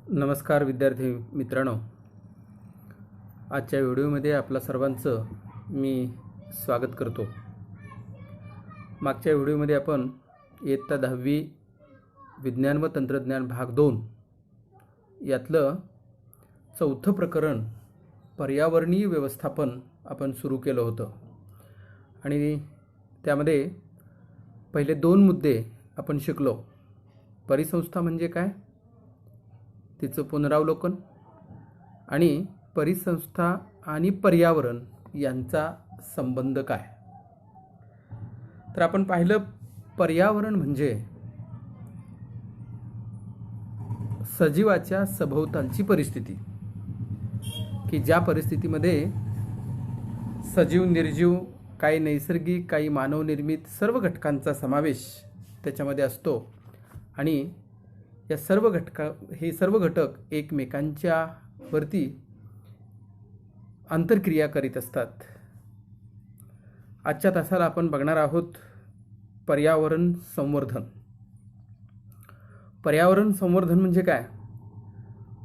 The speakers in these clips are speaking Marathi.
नमस्कार विद्यार्थी मित्रांनो, आजच्या व्हिडिओमध्ये आपल्या सर्वांचं मी स्वागत करतो। मागच्या व्हिडिओमध्ये आपण इयत्ता 10वी विज्ञान व तंत्रज्ञान भाग 2 यातलं चौथं प्रकरण पर्यावरणीय व्यवस्थापन आपण सुरू केलं होतं आणि त्यामध्ये पहिले 2 मुद्दे आपण शिकलो। परिसंस्था म्हणजे काय, तिचं पुनरावलोकन आणि परिसंस्था आणि पर्यावरण यांचा संबंध काय। तर आपण पाहिलं, पर्यावरण म्हणजे सजीवाच्या सभोवतालची परिस्थिती, की ज्या परिस्थितीमध्ये सजीव निर्जीव, काही नैसर्गिक काही मानवनिर्मित सर्व घटकांचा समावेश त्याच्यामध्ये असतो आणि या सर्व घटक एकमेकांच्या वरती आंतरक्रिया करीत असतात। आजच्या तासाला आपण बघणार आहोत पर्यावरण संवर्धन। पर्यावरण संवर्धन म्हणजे काय,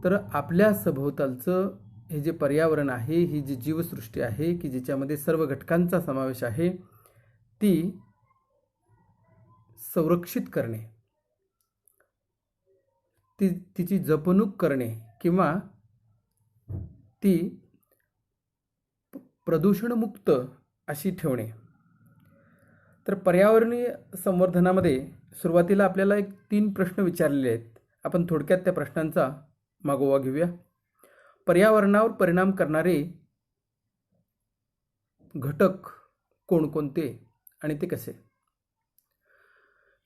तर आपल्या सभोवतालचं हे जे पर्यावरण आहे, ही जी जीवसृष्टी आहे की ज्याच्यामध्ये सर्व घटकांचा समावेश आहे, ती संरक्षित करणे, तिची जपणूक करणे किंवा ती प्रदूषणमुक्त अशी ठेवणे। तर पर्यावरणीय संवर्धनामध्ये सुरुवातीला आपल्याला 3 प्रश्न विचारलेले आहेत। आपण थोडक्यात त्या प्रश्नांचा मागोवा घेऊया। पर्यावरणावर परिणाम करणारे घटक कोणकोणते आणि ते कसे।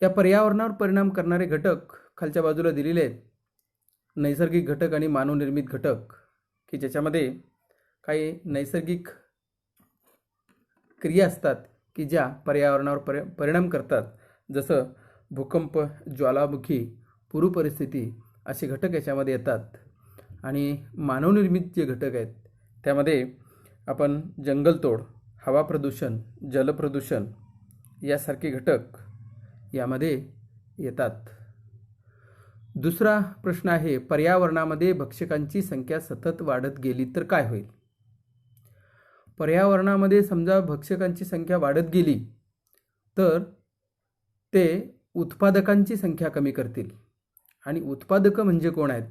या पर्यावरणावर परिणाम करणारे घटक खालच्या बाजूला दिलेले आहेत। नैसर्गिक घटक आणि मानवनिर्मित घटक, की ज्याच्यामध्ये काही नैसर्गिक क्रिया असतात की ज्या पर्यावरणावर परिणाम करतात, जसं भूकंप, ज्वालामुखी, पूर परिस्थिती असे घटक याच्यामध्ये येतात। आणि मानवनिर्मित जे घटक आहेत त्यामध्ये आपण जंगलतोड, हवा प्रदूषण, जलप्रदूषण यासारखे घटक यामध्ये येतात। दुसरा प्रश्न आहे, पर्यावरणामध्ये भक्षकांची संख्या सतत वाढत गेली तर काय होईल। पर्यावरणामध्ये समजा भक्षकांची संख्या वाढत गेली तर ते उत्पादकांची संख्या कमी करतील। आणि उत्पादक म्हणजे कोण आहेत,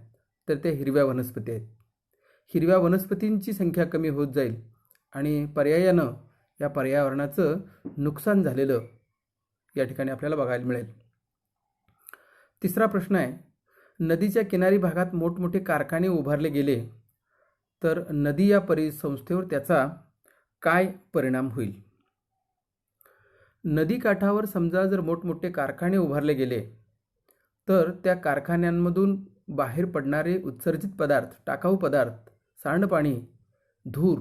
तर ते हिरव्या वनस्पती आहेत। हिरव्या वनस्पतींची संख्या कमी होत जाईल आणि पर्यायानं या पर्यावरणाचं नुकसान झालेलं या ठिकाणी आपल्याला बघायला मिळेल। तिसरा प्रश्न आहे, नदीच्या किनारी भागात मोठमोठे कारखाने उभारले गेले तर नदी या परिसंस्थेवर त्याचा काय परिणाम होईल। नदी काठावर समजा जर मोठमोठे कारखाने उभारले गेले तर त्या कारखान्यांमधून बाहेर पडणारे उत्सर्जित पदार्थ, टाकाऊ पदार्थ, सांडपाणी, धूर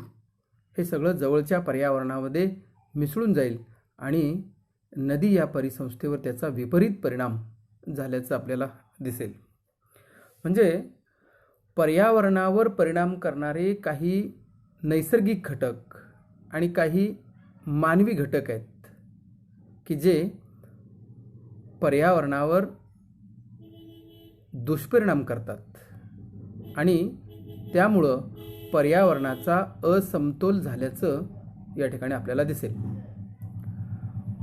हे सगळं जवळच्या पर्यावरणामध्ये मिसळून जाईल आणि नदी या परिसंस्थेवर त्याचा विपरीत परिणाम झाल्याचं आपल्याला दिसेल। म्हणजे पर्यावरणावर परिणाम करणारे काही नैसर्गिक घटक आणि काही मानवी घटक आहेत की जे पर्यावरणावर दुष्परिणाम करतात आणि त्यामुळं पर्यावरणाचा असमतोल झाल्याचं या ठिकाणी आपल्याला दिसेल।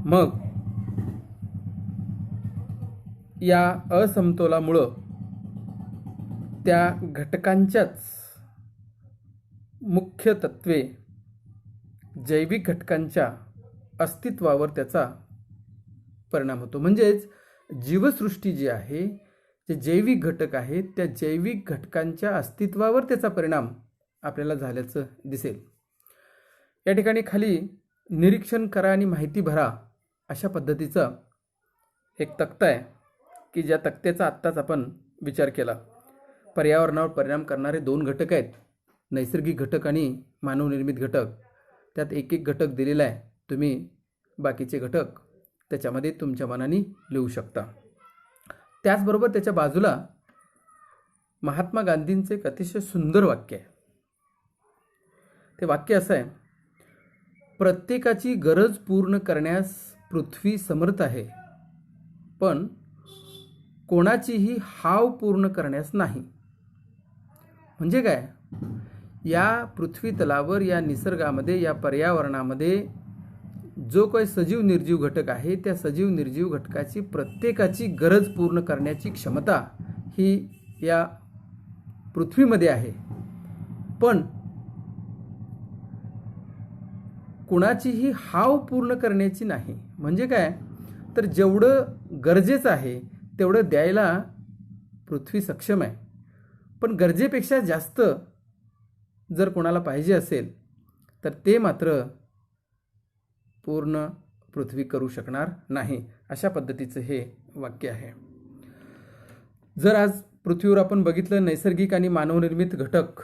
मग या असमतोलामुळं त्या घटकांच्याच मुख्य तत्वे, जैविक घटकांच्या अस्तित्वावर त्याचा परिणाम होतो। म्हणजेच जीवसृष्टी जी आहे, जे जैविक घटक आहेत, त्या जैविक घटकांच्या अस्तित्वावर त्याचा परिणाम आपल्याला झाल्याचं दिसेल। या ठिकाणी खाली निरीक्षण करा आणि माहिती भरा अशा पद्धतीचा एक तक्ता आहे की ज्या तक्त्याचा आत्ताच आपण विचार केला। पर्यावरणावर परिणाम करणारे 2 घटक आहेत, नैसर्गिक घटक आणि मानवनिर्मित घटक। त्यात एक एक घटक दिलेला आहे, तुम्ही बाकीचे घटक त्याच्यामध्ये तुमच्या मनाने लिहू शकता। त्याचबरोबर त्याच्या बाजूला महात्मा गांधींचे एक अतिशय सुंदर वाक्य आहे। ते वाक्य असं आहे, प्रत्येकाची गरज पूर्ण करण्यास पृथ्वी समर्थ आहे, पण कोणाचीही हाव पूर्ण करण्यास नाही। म्हणजे काय, या पृथ्वी तलावर, या निसर्गामध्ये, या पर्यावरणामध्ये जो काही सजीव निर्जीव घटक आहे, त्या सजीव निर्जीव घटकाची प्रत्येकाची गरज पूर्ण करण्याची क्षमता ही या पृथ्वीमध्ये आहे. पण कुणाचीही हाव पूर्ण करण्याची नाही. म्हणजे काय, तर जेवढं गरजेचं आहे तेवढं द्यायला पृथ्वी सक्षम आहे. पण गरजेपेक्षा जास्त जर कोणाला पाहिजे असेल तर ते मात्र पूर्ण पृथ्वी करू शकणार नाही. अशा पद्धतीचं हे वाक्य आहे. जर आज पृथ्वीवर आपण बघितलं, नैसर्गिक आणि मानवनिर्मित घटक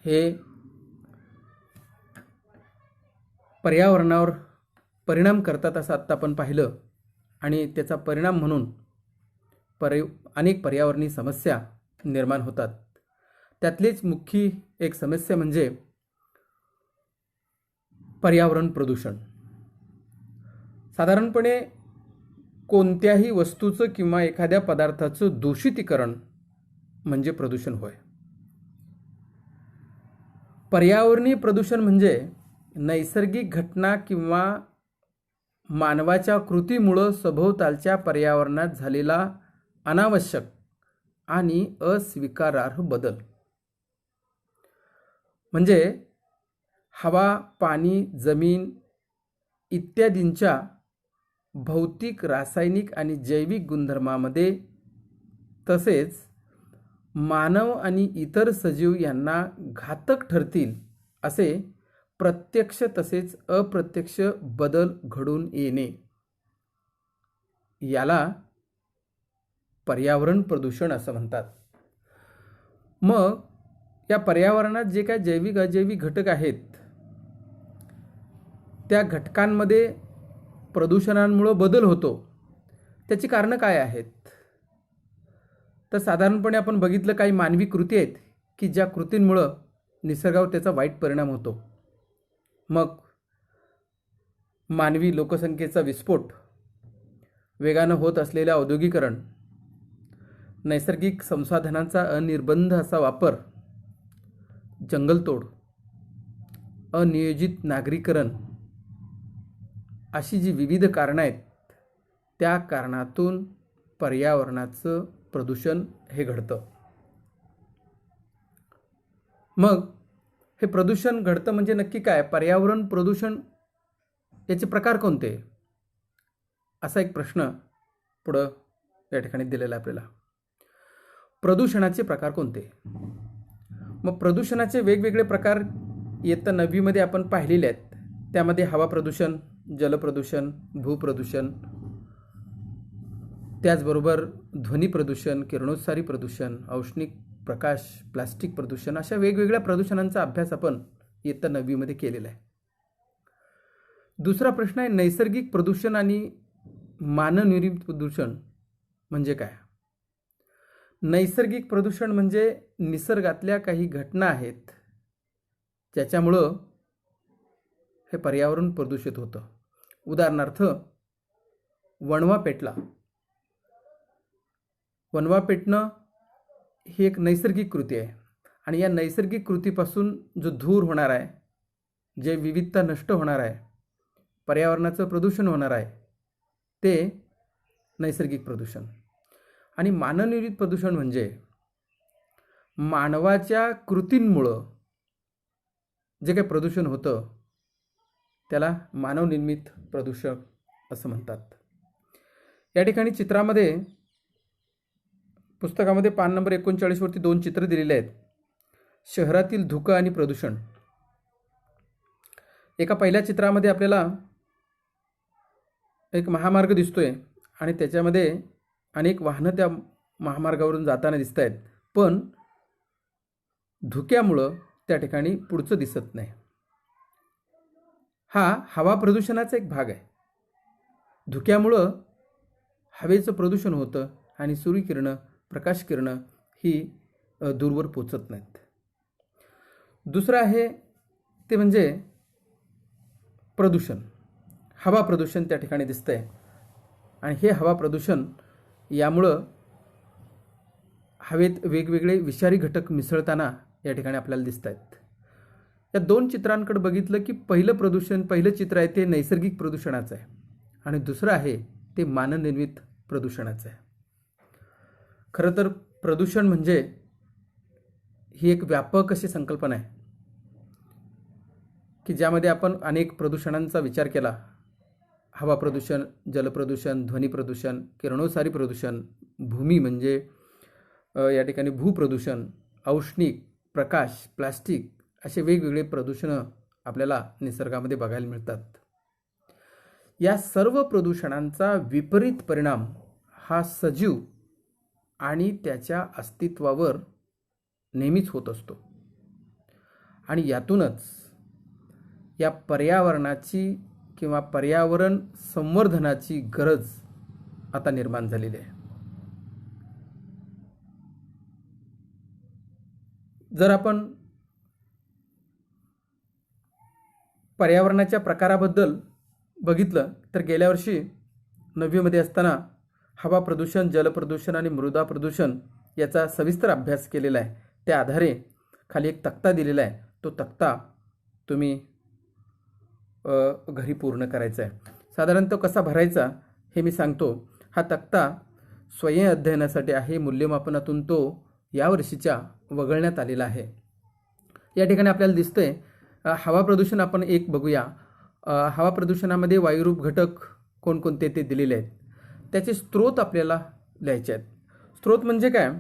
हे पर्यावरणावर परिणाम करतात असं आत्ता आपण पाहिलं. आणि त्याचा परिणाम म्हणून अनेक पर्यावरणीय समस्या निर्माण होतात. त्यातलीच मुख्य एक समस्या म्हणजे पर्यावरण प्रदूषण. साधारणपणे कोणत्याही वस्तूचं किंवा एखाद्या पदार्थाचं दूषितीकरण म्हणजे प्रदूषण होय. पर्यावरणीय प्रदूषण म्हणजे नैसर्गिक घटना किंवा मानवाच्या कृतीमुळं सभोवतालच्या पर्यावरणात झालेला अनावश्यक आणि अस्वीकारार्ह बदल. म्हणजे हवा, पाणी, जमीन इत्यादींच्या भौतिक, रासायनिक आणि जैविक गुणधर्मामध्ये, तसेच मानव आणि इतर सजीव यांना घातक ठरतील असे प्रत्यक्ष तसेच अप्रत्यक्ष बदल घडून येणे, याला पर्यावरण प्रदूषण असं म्हणतात. मग या पर्यावरणात जे काय जैविक अजैविक घटक आहेत, त्या घटकांमध्ये प्रदूषणामुळे बदल होतो. त्याची कारणं काय आहेत, तर साधारणपणे आपण बघितलं काही मानवी कृती आहेत की ज्या कृतींमुळं निसर्गावर त्याचा वाईट परिणाम होतो. मग मानवी लोकसंख्येचा विस्फोट, वेगानं होत असलेलं औद्योगिकरण, नैसर्गिक संसाधनांचा अनिर्बंध असा वापर, जंगलतोड, अनियोजित नागरीकरण, अशी जी विविध कारणं आहेत, त्या कारणातून पर्यावरणाचं प्रदूषण हे घडतं. मग हे प्रदूषण घडतं म्हणजे नक्की काय, पर्यावरण प्रदूषण याचे प्रकार कोणते, असा एक प्रश्न पुढं या ठिकाणी दिलेला आहे आपल्याला. प्रदूषणाचे प्रकार कोणते. मग प्रदूषणाचे वेगवेगळे प्रकार इयत्ता 9वीमध्ये आपण पाहिलेले आहेत. त्यामध्ये हवा प्रदूषण, जलप्रदूषण, भूप्रदूषण, त्याचबरोबर ध्वनी प्रदूषण, किरणोत्सारी प्रदूषण, औष्णिक प्रकाश, प्लास्टिक प्रदूषण, अशा वेगवेगळ्या प्रदूषणांचा अभ्यास आपण इयत्ता 9वीमध्ये केलेला आहे. दुसरा प्रश्न आहे नैसर्गिक प्रदूषण आणि मानवनिर्मित प्रदूषण म्हणजे काय. नैसर्गिक प्रदूषण म्हणजे निसर्गातल्या काही घटना आहेत ज्याच्यामुळं हे पर्यावरण प्रदूषित होतं. उदाहरणार्थ, वणवा पेटला. वणवा पेटणं ही एक नैसर्गिक कृती आहे आणि या नैसर्गिक कृतीपासून जो धूर होणार आहे, जे विविधता नष्ट होणार आहे, पर्यावरणाचं प्रदूषण होणार आहे, ते नैसर्गिक प्रदूषण. आणि मानवनिर्मित प्रदूषण म्हणजे मानवाच्या कृतींमुळं जे काही प्रदूषण होतं त्याला मानवनिर्मित प्रदूषण असं म्हणतात. या ठिकाणी चित्रामध्ये, पुस्तकामध्ये पान नंबर 39 वरती 2 चित्र दिलेले आहेत. शहरातील धुकं आणि प्रदूषण. एका पहिल्या चित्रामध्ये आपल्याला एक महामार्ग दिसतोय आणि त्याच्यामध्ये अनेक वाहनं त्या महामार्गावरून जाताना दिसत आहेत, पण धुक्यामुळं त्या ठिकाणी पुढचं दिसत नाही. हा हवा प्रदूषणाचा एक भाग आहे. धुक्यामुळं हवेचं प्रदूषण होतं आणि सूर्यकिरणं, प्रकाश किरणं ही दूरवर पोचत नाहीत. दुसरं आहे ते म्हणजे प्रदूषण, हवा प्रदूषण त्या ठिकाणी दिसतंय. आणि हे हवा प्रदूषण यामुळं हवेत वेगवेगळे विषारी घटक मिसळताना या ठिकाणी आपल्याला दिसत आहेत. या दोन चित्रांकडे बघितलं की पहिलं चित्र आहे ते नैसर्गिक प्रदूषणाचं आहे आणि दुसरं आहे ते मानवनिर्मित प्रदूषणाचं आहे. खरं तर प्रदूषण म्हणजे ही एक व्यापक अशी संकल्पना आहे की ज्यामध्ये आपण अनेक प्रदूषणांचा विचार केला. हवा प्रदूषण, जलप्रदूषण, ध्वनी प्रदूषण, किरणोत्सारी प्रदूषण, भूमी म्हणजे या ठिकाणी भूप्रदूषण, औष्णिक, प्रकाश, प्लास्टिक असे वेगवेगळे प्रदूषणं आपल्याला निसर्गामध्ये बघायला मिळतात. या सर्व प्रदूषणांचा विपरीत परिणाम हा सजीव आणि त्याच्या अस्तित्वावर नेहमीच होत असतो आणि यातूनच या पर्यावरणाची किंवा पर्यावरण संवर्धनाची गरज आता निर्माण झालेली आहे. जर आपण पर्यावरणाच्या प्रकाराबद्दल बघितलं तर गेल्या वर्षी 9वी मध्ये असताना हवा प्रदूषण, जलप्रदूषण आणि मृदा प्रदूषण याचा सविस्तर अभ्यास केलेला आहे. त्या आधारे खाली एक तक्ता दिलेला आहे. तो तक्ता तुम्ही घरी पूर्ण करायचा आहे. साधारण तो कसा भरायचा हे मी सांगतो. हा तक्ता स्वयं अध्ययनासाठी आहे. मूल्यमापनातून तो यावर्षीच्या वगळण्यात आलेला आहे. या ठिकाणी आपल्याला दिसतंय हवा प्रदूषण आपण एक बघूया. हवा प्रदूषणामध्ये वायुरूप घटक कोणकोणते ते दिलेले आहेत. त्याचे स्रोत आपल्याला लिहायचे आहेत. स्रोत म्हणजे काय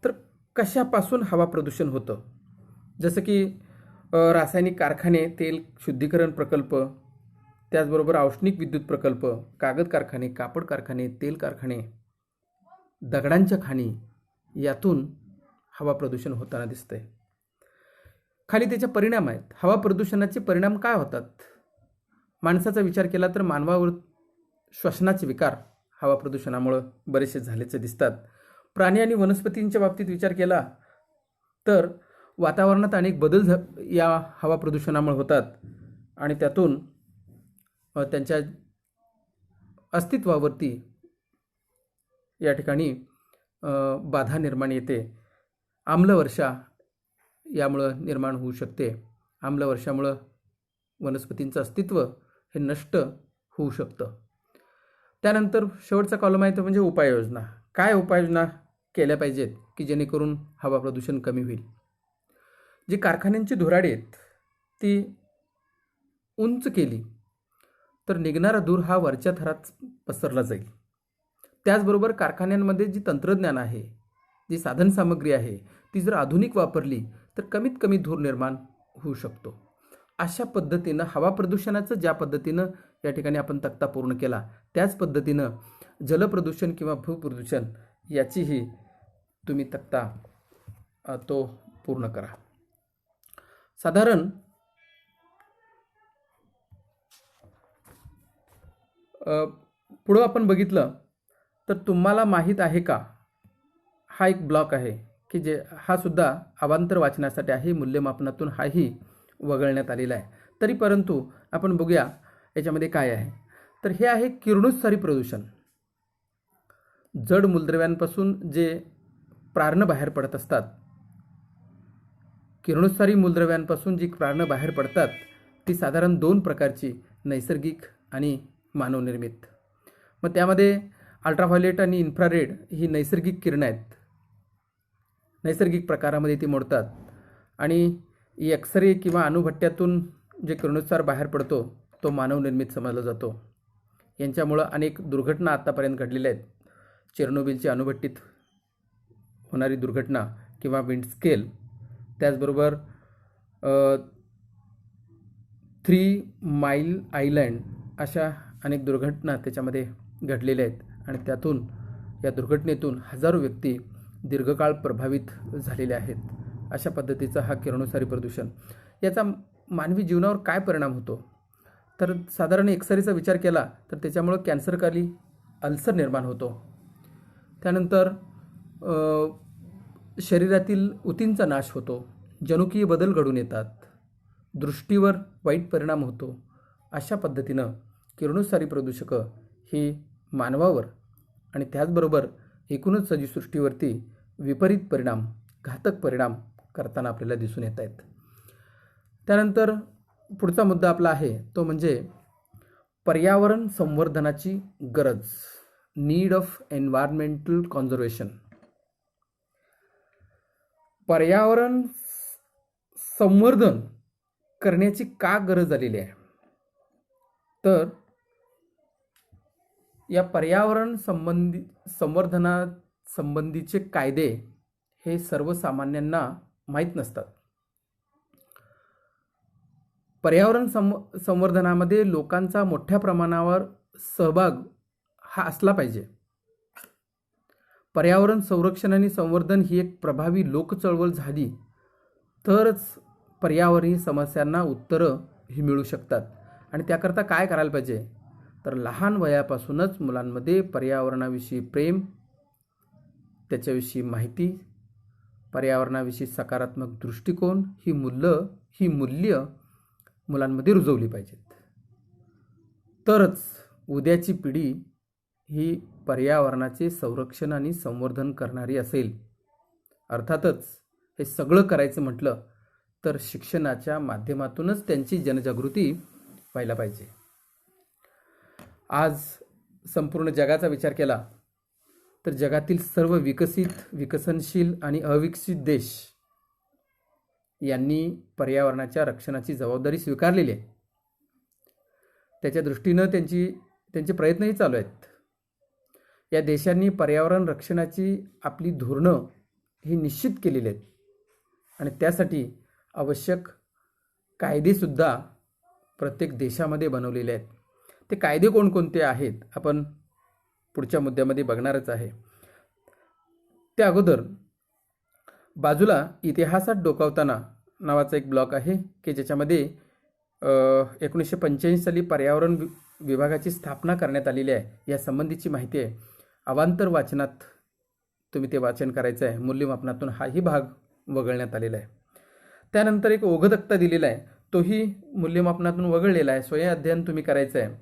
तर कशापासून हवा प्रदूषण होतं, जसं की रासायनिक कारखाने, तेल शुद्धीकरण प्रकल्प, त्याचबरोबर औष्णिक विद्युत प्रकल्प, कागद कारखाने, कापड कारखाने, तेल कारखाने, दगडांच्या खाणी यातून हवा प्रदूषण होताना दिसतंय. खाली त्याचे परिणाम आहेत. हवा प्रदूषणाचे परिणाम काय होतात? माणसाचा विचार केला तर मानवावर श्वसनाचे विकार हवा प्रदूषणामुळे बरेचसे झाल्याचे दिसतात. प्राणी आणि वनस्पतींच्या बाबतीत विचार केला तर वातावरणात अनेक बदल या हवा प्रदूषणामुळे होतात आणि त्यातून त्यांच्या अस्तित्वावरती या ठिकाणी बाधा निर्माण येते. आम्लवर्षा यामुळं निर्माण होऊ शकते. आम्लवर्षामुळं वनस्पतींचं अस्तित्व हे नष्ट होऊ शकतं. त्यानंतर शेवटचा कॉलम आहे तो म्हणजे उपाययोजना. काय उपाययोजना केल्या पाहिजेत की जेणेकरून हवा प्रदूषण कमी होईल? जी कारखान्यांची धुराडी आहेत ती उंच केली तर निघणारा धूर हा वरच्या थरात पसरला जाईल. त्याचबरोबर कारखान्यांमध्ये जी तंत्रज्ञान आहे, जी साधनसामग्री आहे ती जर आधुनिक वापरली तर कमीत कमी धूर निर्माण होऊ शकतो. अशा पद्धतीनं हवा प्रदूषणाचं ज्या पद्धतीनं या ठिकाणी आपण तक्ता पूर्ण केला त्याच पद्धतीनं जलप्रदूषण किंवा भूप्रदूषण याचीही तुम्ही तक्ता तो पूर्ण करा. साधारण पुढं आपण बघितलं तर तुम्हाला माहीत आहे का, हा एक ब्लॉक आहे की जे हा सुद्धा अवांतर वाचनासाठी आहे. मूल्यमापनातून हाही वगळण्यात आलेला आहे. तरी परंतु आपण बघूया याच्यामध्ये काय आहे. तर हे आहे किरणोत्सारी प्रदूषण. जड मूलद्रव्यांपासून जे प्रारणं बाहेर पडत असतात, किरणोत्सारी मूलद्रव्यांपासून जी प्रारणं बाहेर पडतात ती साधारण 2 प्रकारची, नैसर्गिक आणि मानवनिर्मित. मग त्यामध्ये अल्ट्राव्हायोलेट आणि इन्फ्रारेड ही नैसर्गिक किरणं आहेत. नैसर्गिक प्रकारामध्ये ती मोडतात आणि एक्सरे किंवा अणुभट्ट्यातून जे किरणोत्सार बाहेर पडतो तो मानवनिर्मित समजला जातो. यांच्यामुळं अनेक दुर्घटना आत्तापर्यंत घडलेल्या आहेत. चेर्नोबिलची अणुभट्टीत होणारी दुर्घटना किंवा विंडस्केल, त्याचबरोबर 3 माईल आयलँड अशा अनेक दुर्घटना त्याच्यामध्ये घडलेल्या आहेत आणि त्यातून या दुर्घटनेतून हजारो व्यक्ती दीर्घकाळ प्रभावित झालेले आहेत. अशा पद्धतीचा हा किरणोत्सारी प्रदूषण. याचा मानवी जीवनावर काय परिणाम होतो तर साधारण एक्सरेचा विचार केला तर त्याच्यामुळं कॅन्सरकाली अल्सर निर्माण होतो. त्यानंतर शरीरातील ऊतींचा नाश होतो. जनुकीय बदल घडून येतात. दृष्टीवर वाईट परिणाम होतो. अशा पद्धतीनं किरणोत्सारी प्रदूषकं ही मानवावर आणि त्याचबरोबर एकूणच सजीवसृष्टीवरती विपरीत परिणाम, घातक परिणाम करताना आपल्याला दिसून येत आहेत. त्यानंतर पुढचा मुद्दा आपला आहे तो म्हणजे पर्यावरण संवर्धनाची गरज, नीड ऑफ एन्व्हायरमेंटल कॉन्झर्वेशन. पर्यावरण संवर्धन करण्याची का गरज आलेली आहे? तर या पर्यावरण संवर्धनासंबंधीचे कायदे हे सर्वसामान्यांना माहीत नसतात. पर्यावरण संवर्धनामध्ये लोकांचा मोठ्या प्रमाणावर सहभाग हा असला पाहिजे. पर्यावरण संरक्षण आणि संवर्धन ही एक प्रभावी लोकचळवळ झाली तरच पर्यावरणीय समस्यांना उत्तरं ही मिळू शकतात. आणि त्याकरता काय करायला पाहिजे? तर लहान वयापासूनच मुलांमध्ये पर्यावरणाविषयी प्रेम, त्याच्याविषयी माहिती, पर्यावरणाविषयी सकारात्मक दृष्टिकोन ही मूल्य मुलांमध्ये रुजवली पाहिजेत. तरच उद्याची पिढी ही पर्यावरणाचे संरक्षण आणि संवर्धन करणारी असेल. अर्थातच हे सगळं करायचं म्हटलं तर शिक्षणाच्या माध्यमातूनच त्यांची जनजागृती व्हायला पाहिजे. आज संपूर्ण जगाचा विचार केला तर जगातील सर्व विकसित, विकसनशील आणि अविकसित देश यांनी पर्यावरणाच्या रक्षणाची जबाबदारी स्वीकारलेली आहे. त्याच्या दृष्टीनं त्यांचे प्रयत्नही चालू आहेत. या देशांनी पर्यावरण रक्षणाची आपली धोरणं ही निश्चित केलेली आहेत आणि त्यासाठी आवश्यक कायदेसुद्धा प्रत्येक देशामध्ये बनवलेले आहेत. ते कायदे कोणकोणते आहेत आपण पुढच्या मुद्द्यामध्ये बघणारच आहे. त्या अगोदर बाजूला इतिहासात डोकावताना नावाचा एक ब्लॉग आहे की ज्याच्यामध्ये 1985 साली पर्यावरण विभागाची स्थापना करण्यात आलेली आहे. या संबंधीची माहिती आहे. अवांतर वाचनात तुम्ही ते वाचन करायचं आहे. मूल्यमापनातून हाही भाग वगळण्यात आलेला आहे. त्यानंतर एक ओघतक्ता दिलेला आहे, तोही मूल्यमापनातून वगळलेला आहे. स्वयं अध्ययन तुम्ही करायचं आहे.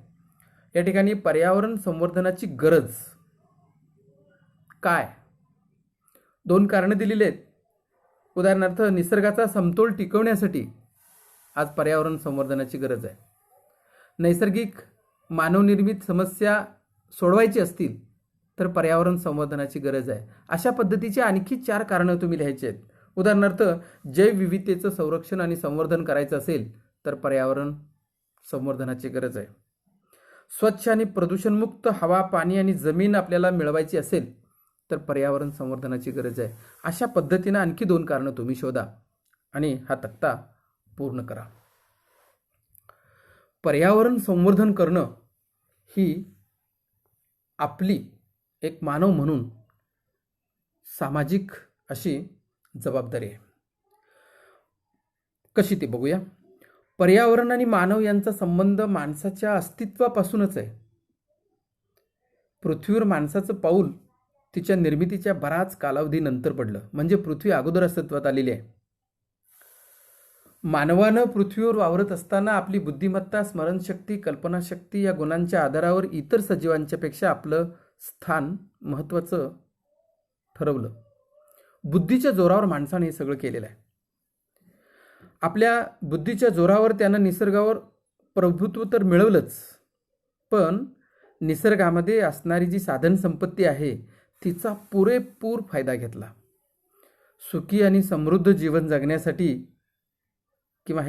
या ठिकाणी पर्यावरण संवर्धनाची गरज काय? 2 कारणं दिलेली आहेत. उदाहरणार्थ निसर्गाचा समतोल टिकवण्यासाठी आज पर्यावरण संवर्धनाची गरज आहे. नैसर्गिक मानवनिर्मित समस्या सोडवायची असतील तर पर्यावरण संवर्धनाची गरज आहे. अशा पद्धतीची आणखी 4 कारणं तुम्ही लिहायची आहेत. उदाहरणार्थ जैवविविधतेचं संरक्षण आणि संवर्धन करायचं असेल तर पर्यावरण संवर्धनाची गरज आहे. स्वच्छ आणि प्रदूषणमुक्त हवा, पाणी आणि जमीन आपल्याला मिळवायची असेल तर पर्यावरण संवर्धनाची गरज आहे. अशा पद्धतीनं आणखी 2 कारणं तुम्ही शोधा आणि हा तक्ता पूर्ण करा. पर्यावरण संवर्धन करणं ही आपली एक मानव म्हणून सामाजिक अशी जबाबदारी आहे. कशी ते बघूया. पर्यावरण आणि मानव यांचा संबंध माणसाच्या अस्तित्वापासूनच आहे. पृथ्वीवर माणसाचं पाऊल तिच्या निर्मितीच्या बराच कालावधीनंतर पडलं. म्हणजे पृथ्वी अगोदर अस्तित्वात आलेली आहे. मानवानं पृथ्वीवर वावरत असताना आपली बुद्धिमत्ता, स्मरणशक्ती, कल्पनाशक्ती या गुणांच्या आधारावर इतर सजीवांच्या पेक्षा आपलं स्थान महत्त्वाचं ठरवलं. बुद्धीच्या जोरावर माणसाने हे सगळं केलेलं आहे. आपल्या बुद्धीच्या जोरावर त्यानं निसर्गावर प्रभुत्व तर मिळवलंच, पण निसर्गामध्ये असणारी जी साधन संपत्ती आहे तिचा पुरेपूर फायदा घेतला. सुखी आणि समृद्ध जीवन जगण्यासाठी किंवा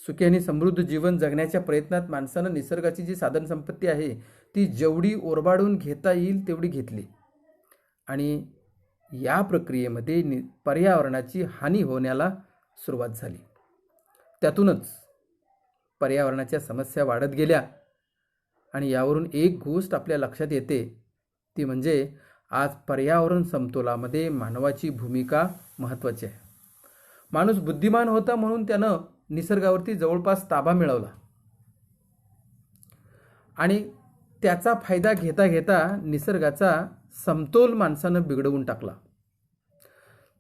सुखी आणि समृद्ध जीवन जगण्याच्या प्रयत्नात माणसानं निसर्गाची जी साधन संपत्ती आहे ती जेवढी ओरबाडून घेता येईल तेवढी घेतली आणि या प्रक्रियेमध्ये पर्यावरणाची हानी होण्याला सुरुवात झाली. त्यातूनच पर्यावरणाच्या समस्या वाढत गेल्या आणि यावरून एक गोष्ट आपल्या लक्षात येते ती म्हणजे आज पर्यावरण समतोलामध्ये मानवाची भूमिका महत्त्वाची आहे. माणूस बुद्धिमान होता म्हणून त्यानं निसर्गावरती जवळपास ताबा मिळवला आणि त्याचा फायदा घेता घेता निसर्गाचा समतोल माणसानं बिघडवून टाकला.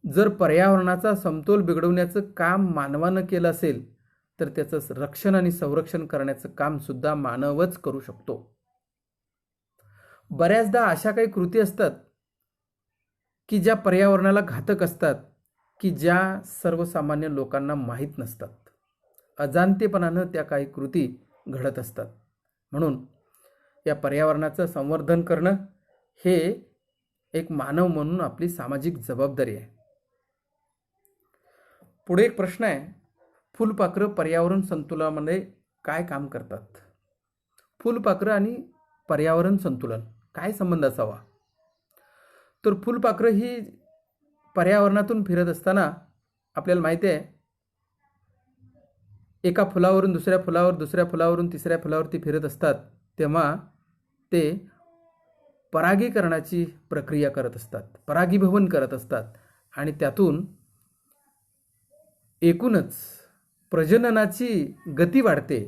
जर पर्यावरणाचा समतोल बिघडवण्याचं काम मानवानं केलं असेल तर त्याचं रक्षण आणि संरक्षण करण्याचं काम सुद्धा मानवच करू शकतो. बऱ्याचदा अशा काही कृती असतात की ज्या पर्यावरणाला घातक असतात, की ज्या सर्वसामान्य लोकांना माहीत नसतात. अजाणतेपणानं त्या काही कृती घडत असतात. म्हणून या पर्यावरणाचं संवर्धन करणं हे एक मानव म्हणून आपली सामाजिक जबाबदारी आहे. पुढे एक प्रश्न आहे, फुलपाखरं पर्यावरण संतुलनामध्ये काय काम करतात? फुलपाखरं आणि पर्यावरण संतुलन काय संबंध असावा? तर फुलपाखरं ही पर्यावरणातून फिरत असताना आपल्याला माहिती आहे, एका फुलावरून दुसऱ्या फुलावर, दुसऱ्या फुलावरून तिसऱ्या फुलावरती फिरत असतात, तेव्हा ते परागीकरणाची प्रक्रिया करत असतात, परागीभवन करत असतात आणि त्यातून एकूणच प्रजननाची गती वाढते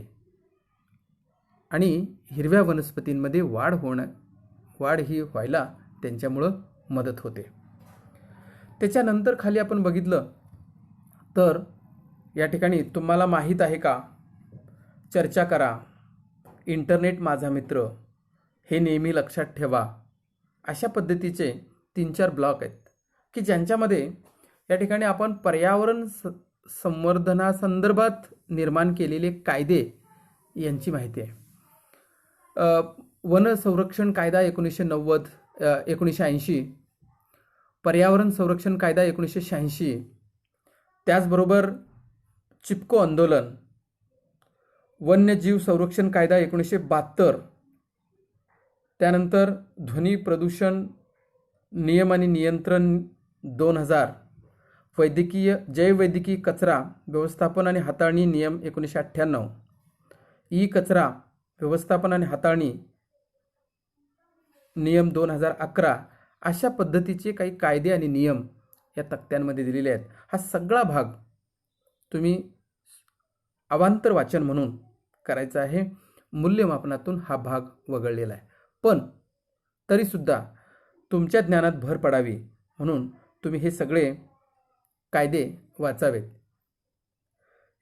आणि हिरव्या वनस्पतींमध्ये वाढ ही व्हायला त्यांच्यामुळं मदत होते. त्याच्यानंतर खाली आपण बघितलं तर या ठिकाणी तुम्हाला माहीत आहे का, चर्चा करा, इंटरनेट माझा मित्र, हे नेहमी लक्षात ठेवा, अशा पद्धतीचे 3-4 ब्लॉक आहेत की ज्यांच्यामध्ये या ठिकाणी आपण पर्यावरण संवर्धनासंदर्भात निर्माण केलेले कायदे यांची माहिती आहे. वन संरक्षण कायदा 1980, पर्यावरण संरक्षण कायदा 1986, त्याचबरोबर चिपको आंदोलन, वन्यजीव संरक्षण कायदा 1972, त्यानंतर ध्वनी प्रदूषण नियम आणि नियंत्रण 2000, जैववैद्यकीय कचरा व्यवस्थापन आणि हाताळणी नियम 1998, ई कचरा व्यवस्थापन आणि हाताळणी नियम 2011, अशा पद्धतीचे काही कायदे आणि नियम या तक्त्यांमध्ये दिलेले आहेत. हा सगळा भाग तुम्ही अवांतर वाचन म्हणून करायचा आहे. मूल्यमापनातून हा भाग वगळलेला आहे, पण तरीसुद्धा तुमच्या ज्ञानात भर पडावी म्हणून तुम्ही हे सगळे कायदे वाचावेत.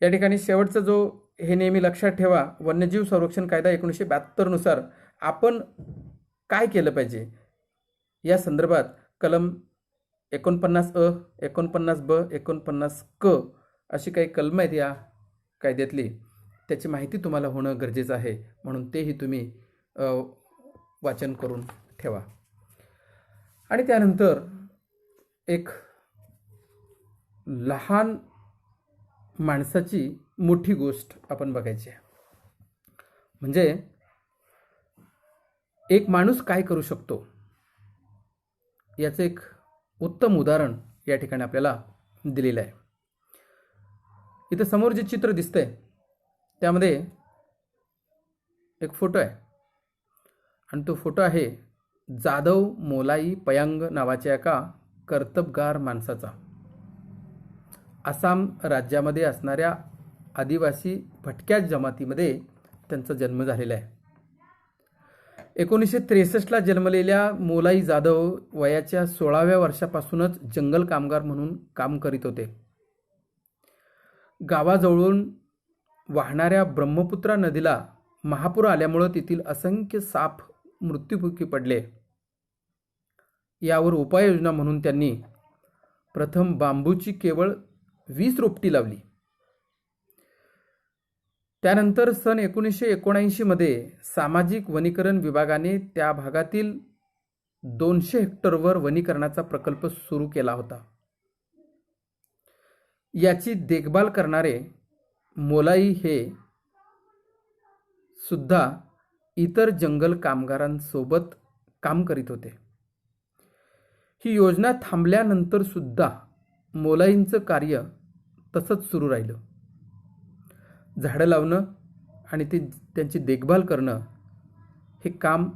या ठिकाणी शेवटचा जो हे नेहमी लक्षात ठेवा, वन्यजीव संरक्षण कायदा 1972 नुसार आपण काय केलं पाहिजे या संदर्भात कलम 49अ, 49ब, 49क अशी काही कलमं आहेत या कायद्यातली, त्याची माहिती तुम्हाला होणं गरजेचं आहे. म्हणून तेही तुम्ही वाचन करून ठेवा. आणि त्यानंतर एक लहान माणसाची मोठी गोष्ट आपण बघायची आहे, म्हणजे एक माणूस काय करू शकतो याचं एक उत्तम उदाहरण या ठिकाणी आपल्याला दिलेलं आहे. इथं समोर जे चित्र दिसतंय त्यामध्ये एक फोटो आहे आणि तो फोटो आहे जाधव मोलाई पयांग नावाच्या एका कर्तबगार माणसाचा. आसाम राज्यामध्ये असणाऱ्या आदिवासी भटक्या जमातीमध्ये त्यांचा जन्म झालेला आहे. 1963ला जन्मलेल्या मोलाई जाधव वयाच्या 16व्या वर्षापासूनच जंगल कामगार म्हणून काम करीत होते. गावाजवळून वाहणाऱ्या ब्रह्मपुत्रा नदीला महापूर आल्यामुळे तेथील असंख्य साप मृत्युमुखी पडले. यावर उपाययोजना म्हणून त्यांनी प्रथम बांबूची केवळ 20 रोपटी लावली. त्यानंतर सन 1979 मध्ये सामाजिक वनीकरण विभागाने त्या भागातील 200 हेक्टरवर वनीकरणाचा प्रकल्प सुरू केला होता. याची देखभाल करणारे मोलाई हे सुद्धा इतर जंगल कामगारांसोबत काम करीत होते. ही योजना थांबल्यानंतर सुद्धा मोलाईंचं कार्य तसंच सुरू राहिलं. झाडं लावणं आणि त्यांची देखभाल करणं हे काम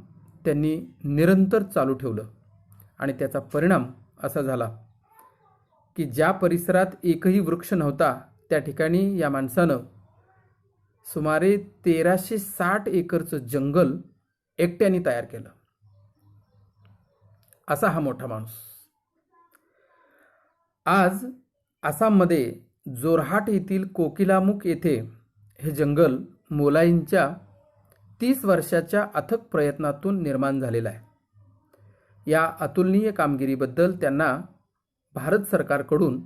त्यांनी निरंतर चालू ठेवलं आणि त्याचा परिणाम असा झाला की ज्या परिसरात एकही वृक्ष नव्हता त्या ठिकाणी या माणसानं सुमारे 1360 एकरचं जंगल एकट्याने तयार केलं. असा हा मोठा माणूस. आज आसाममध्ये जोरहाट येथील कोकिलामुख येथे हे जंगल मोलाईंच्या 30 वर्षाच्या अथक प्रयत्नातून निर्माण झालेलं आहे. या अतुलनीय कामगिरीबद्दल त्यांना भारत सरकारकडून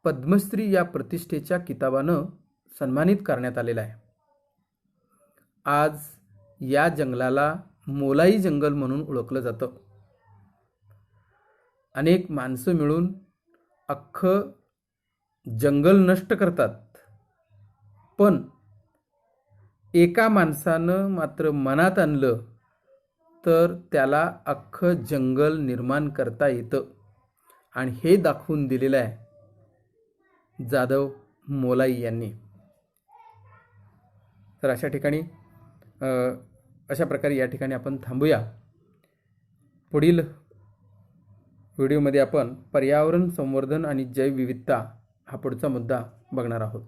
पद्मश्री या प्रतिष्ठेच्या किताबानं सन्मानित करण्यात आलेलं आहे. आज या जंगलाला मोलाई जंगल म्हणून ओळखलं जातं. अनेक माणसं मिळून अख्खं जंगल नष्ट करतात, पण एका माणसानं मात्र मनात आणलं तर त्याला अख्खं जंगल निर्माण करता येतं आणि हे दाखवून दिलेलं आहे जाधव मोलाई यांनी. तर अशा ठिकाणी अशा प्रकारे या ठिकाणी आपण थांबूया. पुढील व्हिडिओमध्ये आपण पर्यावरण संवर्धन आणि जैवविविधता हा पुढचा मुद्दा बघणार आहोत.